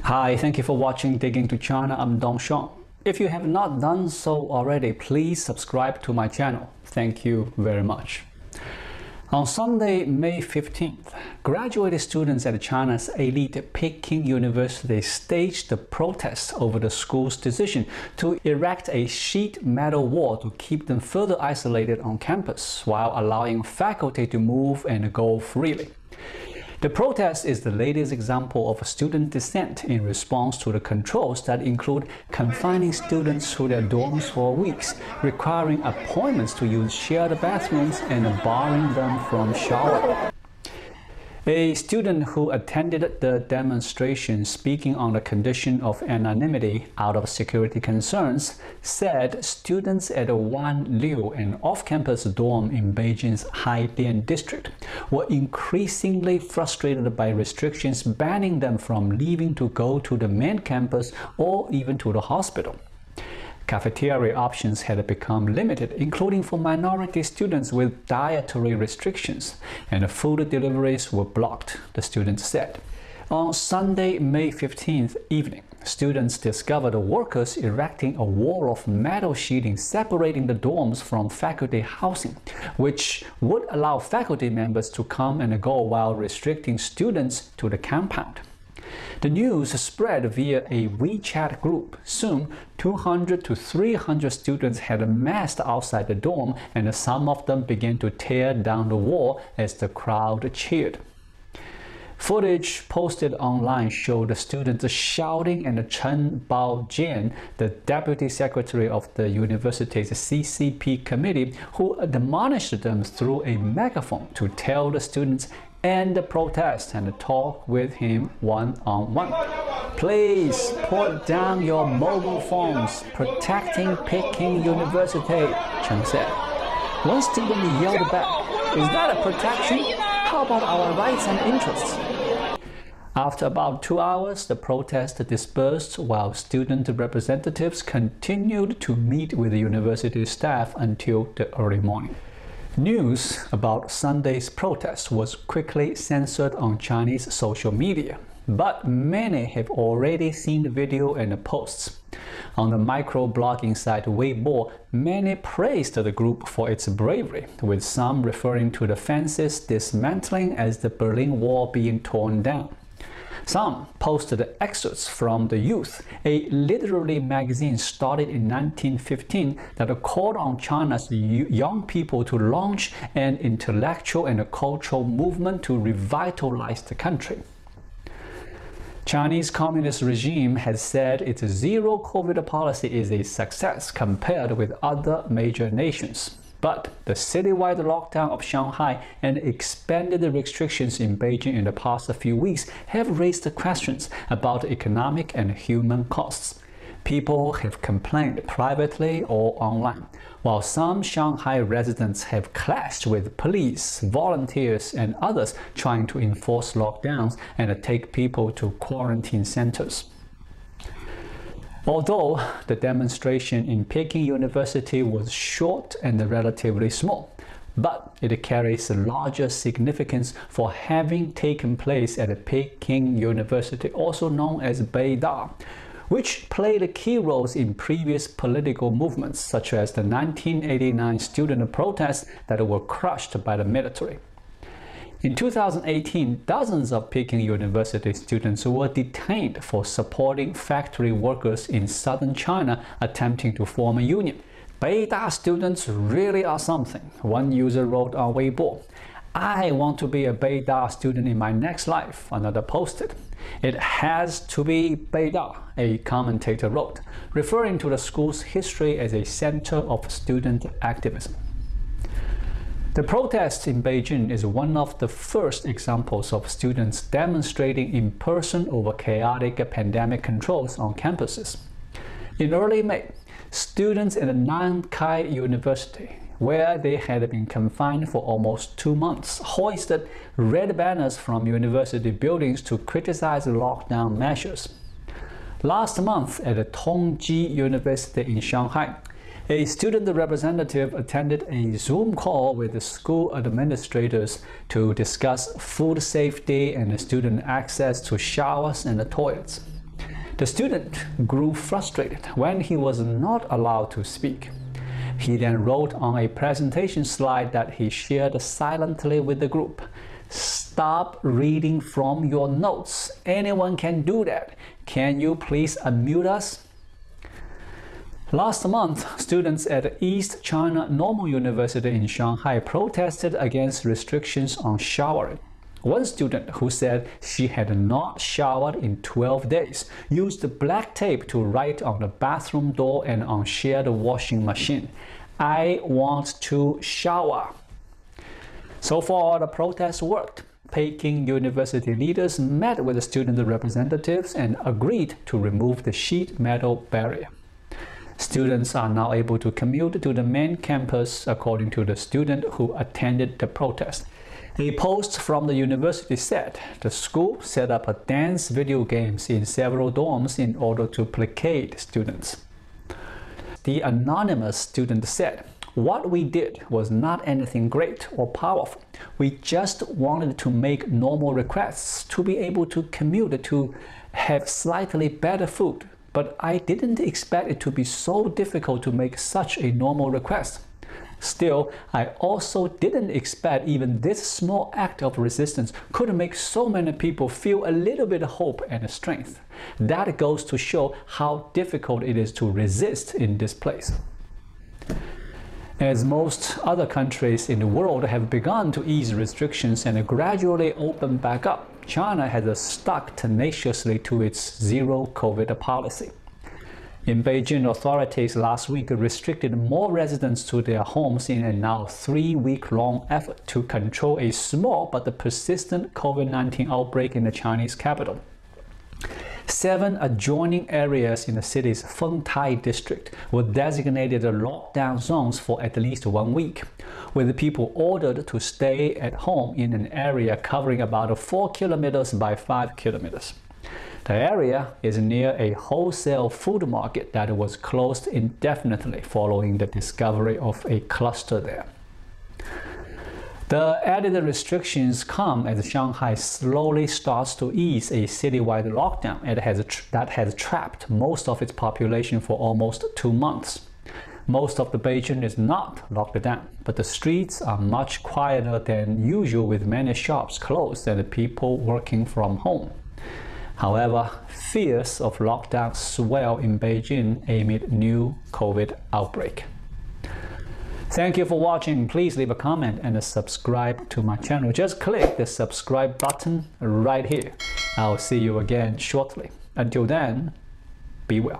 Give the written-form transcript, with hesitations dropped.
Hi, thank you for watching Digging to China. I'm Dong Shong. If you have not done so already, please subscribe to my channel. Thank you very much. On Sunday, May 15th, graduated students at China's elite Peking University staged a protest over the school's decision to erect a sheet metal wall to keep them further isolated on campus while allowing faculty to move and go freely. The protest is the latest example of student dissent in response to the controls that include confining students to their dorms for weeks, requiring appointments to use shared bathrooms, and barring them from showering. A student who attended the demonstration, speaking on the condition of anonymity out of security concerns, said students at Wanliu, an off-campus dorm in Beijing's Haidian district, were increasingly frustrated by restrictions banning them from leaving to go to the main campus or even to the hospital. Cafeteria options had become limited, including for minority students with dietary restrictions, and food deliveries were blocked, the students said. On Sunday, May 15th evening, students discovered workers erecting a wall of metal sheeting separating the dorms from faculty housing, which would allow faculty members to come and go while restricting students to the compound. The news spread via a WeChat group. Soon, 200 to 300 students had amassed outside the dorm, and some of them began to tear down the wall as the crowd cheered. Footage posted online showed the students shouting, and Chen Baojian, the deputy secretary of the university's CCP committee, who admonished them through a megaphone to tell the students end the protest and talk with him one-on-one. Please put down your mobile phones, protecting Peking University, Chen said. One student yelled back, "Is that a protection? How about our rights and interests?" After about 2 hours, the protest dispersed while student representatives continued to meet with the university staff until the early morning. News about Sunday's protest was quickly censored on Chinese social media, but many have already seen the video and the posts. On the microblogging site Weibo, many praised the group for its bravery, with some referring to the fences dismantling as the Berlin Wall being torn down. Some posted excerpts from The Youth, a literary magazine started in 1915 that called on China's young people to launch an intellectual and a cultural movement to revitalize the country. Chinese Communist regime has said its zero-COVID policy is a success compared with other major nations. But the citywide lockdown of Shanghai and expanded restrictions in Beijing in the past few weeks have raised questions about economic and human costs. People have complained privately or online, while some Shanghai residents have clashed with police, volunteers, and others trying to enforce lockdowns and take people to quarantine centers. Although the demonstration in Peking University was short and relatively small, but it carries a larger significance for having taken place at Peking University, also known as Beida, which played key roles in previous political movements, such as the 1989 student protests that were crushed by the military. In 2018, dozens of Peking University students were detained for supporting factory workers in southern China attempting to form a union. Beida students really are something, one user wrote on Weibo. I want to be a Beida student in my next life, another posted. It has to be Beida, a commentator wrote, referring to the school's history as a center of student activism. The protest in Beijing is one of the first examples of students demonstrating in person over chaotic pandemic controls on campuses. In early May, students at Nankai University, where they had been confined for almost 2 months, hoisted red banners from university buildings to criticize lockdown measures. Last month at Tongji University in Shanghai, a student representative attended a Zoom call with the school administrators to discuss food safety and student access to showers and toilets. The student grew frustrated when he was not allowed to speak. He then wrote on a presentation slide that he shared silently with the group, "Stop reading from your notes. Anyone can do that. Can you please unmute us?" Last month, students at East China Normal University in Shanghai protested against restrictions on showering. One student, who said she had not showered in 12 days, used black tape to write on the bathroom door and on shared washing machine, "I want to shower." So far, the protest worked. Peking University leaders met with the student representatives and agreed to remove the sheet metal barrier. Students are now able to commute to the main campus, according to the student who attended the protest. A post from the university said the school set up a dance video games in several dorms in order to placate students. The anonymous student said, "What we did was not anything great or powerful. We just wanted to make normal requests, to be able to commute, to have slightly better food. But I didn't expect it to be so difficult to make such a normal request. Still, I also didn't expect even this small act of resistance could make so many people feel a little bit of hope and strength. That goes to show how difficult it is to resist in this place." As most other countries in the world have begun to ease restrictions and gradually open back up, China has stuck tenaciously to its zero-COVID policy. In Beijing, authorities last week restricted more residents to their homes in a now 3-week-long effort to control a small but persistent COVID-19 outbreak in the Chinese capital. 7 adjoining areas in the city's Fengtai district were designated lockdown zones for at least 1 week, with people ordered to stay at home in an area covering about 4 kilometers by 5 kilometers. The area is near a wholesale food market that was closed indefinitely following the discovery of a cluster there. The added restrictions come as Shanghai slowly starts to ease a citywide lockdown that has trapped most of its population for almost 2 months. Most of the Beijing is not locked down, but the streets are much quieter than usual, with many shops closed and people working from home. However, fears of lockdown swell in Beijing amid new COVID outbreak. Thank you for watching. Please leave a comment and subscribe to my channel. Just click the subscribe button right here. I'll see you again shortly. Until then, be well.